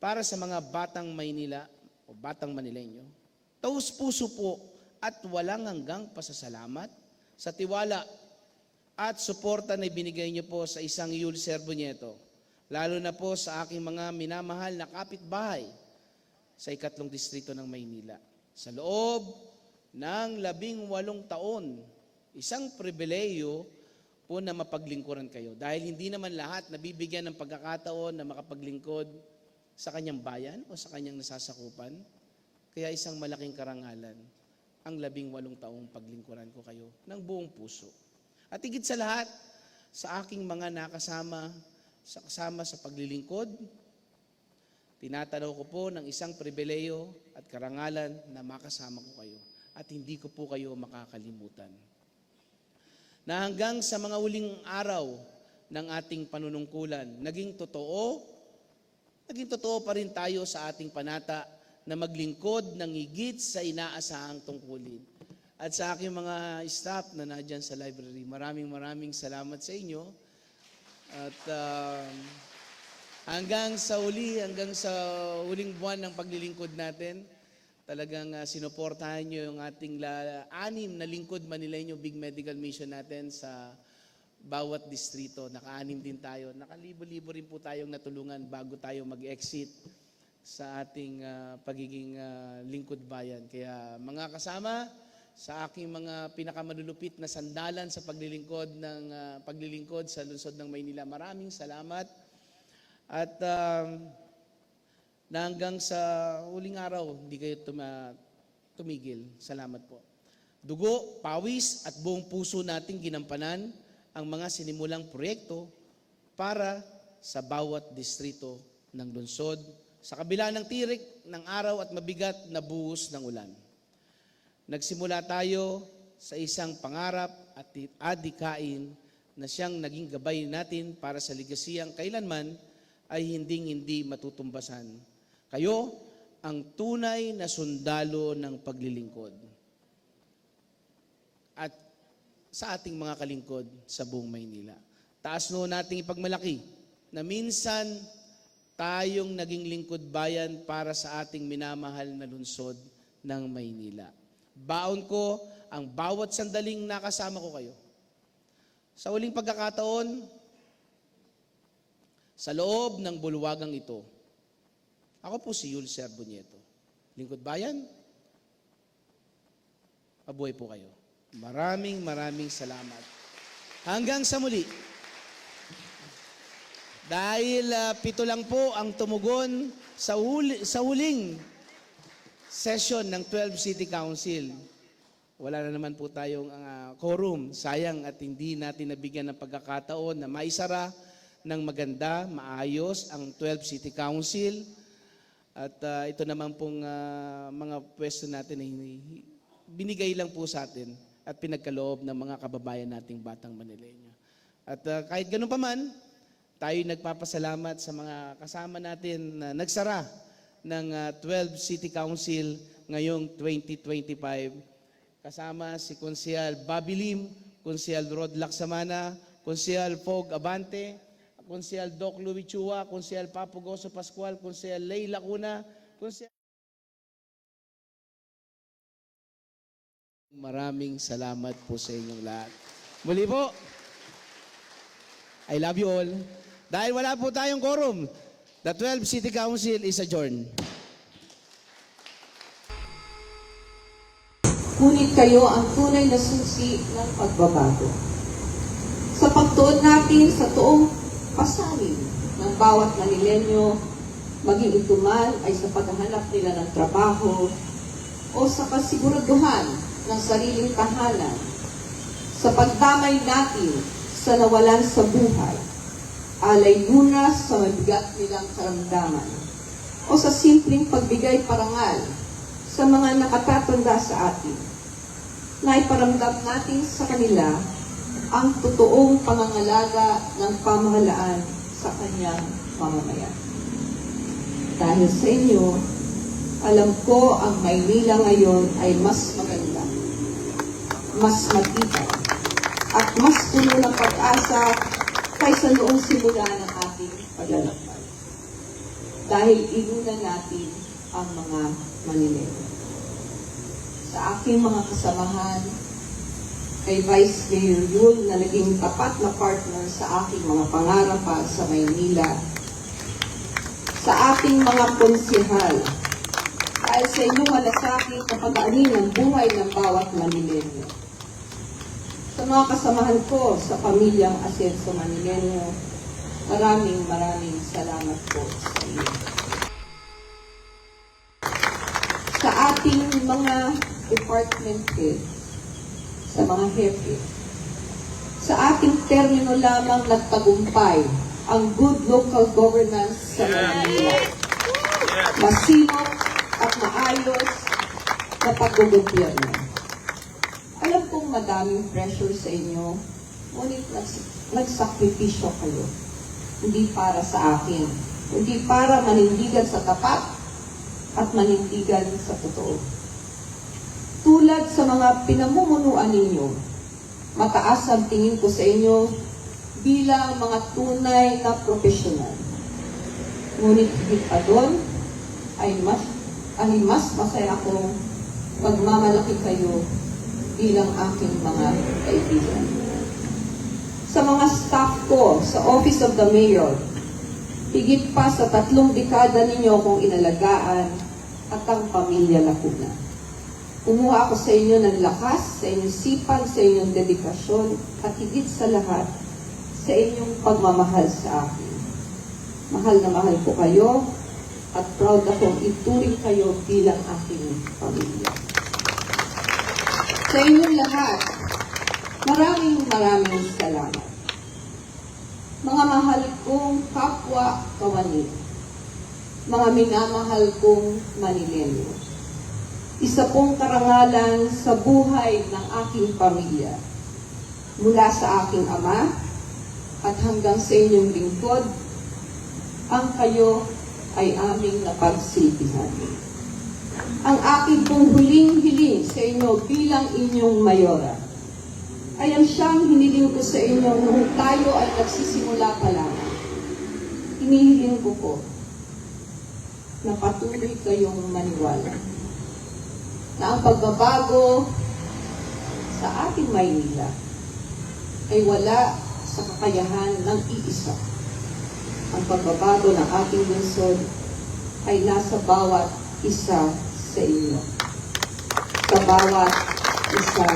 para sa mga batang Maynila o batang Manileño. Taus-puso po at walang hanggang pasasalamat sa tiwala at suporta na ibinigay niyo po sa isang Yul Servo Nieto, lalo na po sa aking mga minamahal na kapitbahay sa 3 distrito ng Maynila. Sa loob ng 18 taon, isang pribileyo po na mapaglingkuran kayo. Dahil hindi naman lahat nabibigyan ng pagkakataon na makapaglingkod sa kanyang bayan o sa kanyang nasasakupan. Kaya isang malaking karangalan ang 18 taong paglingkuran ko kayo ng buong puso. At higit sa lahat, sa aking mga kasama sa paglilingkod, tinatanaw ko po ng isang pribileyo at karangalan na makasama ko kayo at hindi ko po kayo makakalimutan. Na hanggang sa mga huling araw ng ating panunungkulan, naging totoo pa rin tayo sa ating panata na maglingkod ng higit sa inaasahang tungkulin. At sa aking mga staff na nadyan sa library, maraming salamat sa inyo. At hanggang sa huling buwan ng paglilingkod natin, talagang sinuportahan nyo yung ating 6 na lingkod Manileño Big Medical Mission natin sa bawat distrito. Naka-6 din tayo. Nakalibo-libo rin po tayong natulungan bago tayo mag-exit sa ating pagiging lingkod bayan. Kaya mga kasama, sa aking mga pinakamalulupit na sandalan sa paglilingkod sa lungsod ng Maynila, maraming salamat. At na hanggang sa huling araw, hindi kayo tumigil. Salamat po. Dugo, pawis at buong puso nating ginampanan ang mga sinimulang proyekto para sa bawat distrito ng lungsod sa kabila ng tirik ng araw at mabigat na buhos ng ulan. Nagsimula tayo sa isang pangarap at adikain na siyang naging gabay natin para sa ligasiyang kailanman ay hindi matutumbasan. Kayo ang tunay na sundalo ng paglilingkod at sa ating mga kalingkod sa buong Maynila. Taas noon nating ipagmalaki na minsan tayong naging lingkod bayan para sa ating minamahal na lungsod ng Maynila. Baon ko ang bawat sandaling nakasama ko kayo. Sa huling pagkakataon, sa loob ng bulwagang ito, ako po si Yul Servo Nieto. Lingkod bayan, mabuhay po kayo. Maraming salamat. Hanggang sa muli. Dahil 7 lang po ang tumugon sa huling session ng 12 City Council. Wala na naman po tayong quorum. Sayang at hindi natin nabigyan ng pagkakataon na maisara ng maganda, maayos ang 12 City Council. At ito naman pong mga pwesto natin na binigay lang po sa atin at pinagkaloob ng mga kababayan nating batang Manileño. At kahit ganun pa man, tayo nagpapasalamat sa mga kasama natin na nagsara ng 12 City Council ngayong 2025. Kasama si Konsehal Bobby Lim, Konsehal Rod Laksamana, Konsehal Fog Abante, Konsehal Doc Louie Chua, Konsehal Papo Goso Pascual, Konsehal Ley Lacuna, Konsehal... Maraming salamat po sa inyong lahat. Muli po, I love you all. Dahil wala po tayong quorum, the 12 City Council is adjourned. Ngunit kayo ang tunay na susi ng pagbabago. Sa pagtuon natin sa toong pasanin ng bawat Manileño, maging ito man ay sa paghahanap nila ng trabaho o sa kasiguraduhan ng sariling tahanan, sa pagdamay natin sa nawalan sa buhay, alay lunas sa mabigat nilang karamdaman, o sa simpleng pagbigay parangal sa mga nakatatanda sa atin, na iparamdam natin sa kanila ang totoong pangangalaga ng pamahalaan sa kanyang mamamayan. Dahil sa inyo, alam ko ang Maynila ngayon ay mas maganda, mas matibay, at mas puno ng pag-asa kaysa noong simula ng ating paglalakbay. dahil inuna natin ang mga Manileño. Sa aking mga kasamahan, kay Vice Mayor Yul na naging tapat na partner sa aking mga pangarap para sa Maynila, sa ating mga konsehal, dahil sa inyong malasakit na pag-aanin ng buhay ng bawat Manileño. Sa mga kasamahan ko sa pamilyang Asenso Manileño, maraming salamat po sa inyo. Sa ating mga department head, sa mga hepe, sa ating termino lamang nagtagumpay ang good local governance sa Manila. Masinop at maayos na paggogobyerno. Alam kong madaming pressure sa inyo, ngunit nagsakripisyo kayo. Hindi para sa akin, hindi para manindigan sa tapat at manindigan sa totoo. Tulad sa mga pinamumunuan ninyo, mataas ang tingin ko sa inyo bilang mga tunay na profesional. Ngunit higit pa doon, ay mas masaya akong pagmamalaki kayo bilang aking mga kaibigan. Sa mga staff ko sa Office of the Mayor, higit pa sa 3 dekada ninyo kong inalagaan at ang pamilya Lacuna. Kumuha ako sa inyo ng lakas, sa inyong sipag, sa inyong dedikasyon, at higit sa lahat, sa inyong pagmamahal sa akin. Mahal na mahal ko kayo, at proud akong ituring kayo bilang aking pamilya. Sa inyong lahat, maraming salamat. Mga mahal kong kapwa kawani, mga minamahal kong Manileño, isa pong karangalan sa buhay ng aking pamilya. Mula sa aking ama at hanggang sa inyong lingkod, ang kayo ay aming napagsilbihan. Ang aking pong huling hiling sa inyo bilang inyong mayora ay ang siyang hiniling ko sa inyo nung tayo ay nagsisimula pa lang. Hinihiling ko po na patuloy kayong maniwala na ang pagbabago sa ating Maynila ay wala sa kakayahan ng iisa. Ang pagbabago ng ating lungsod ay nasa bawat isa sa inyo. Sa bawat isa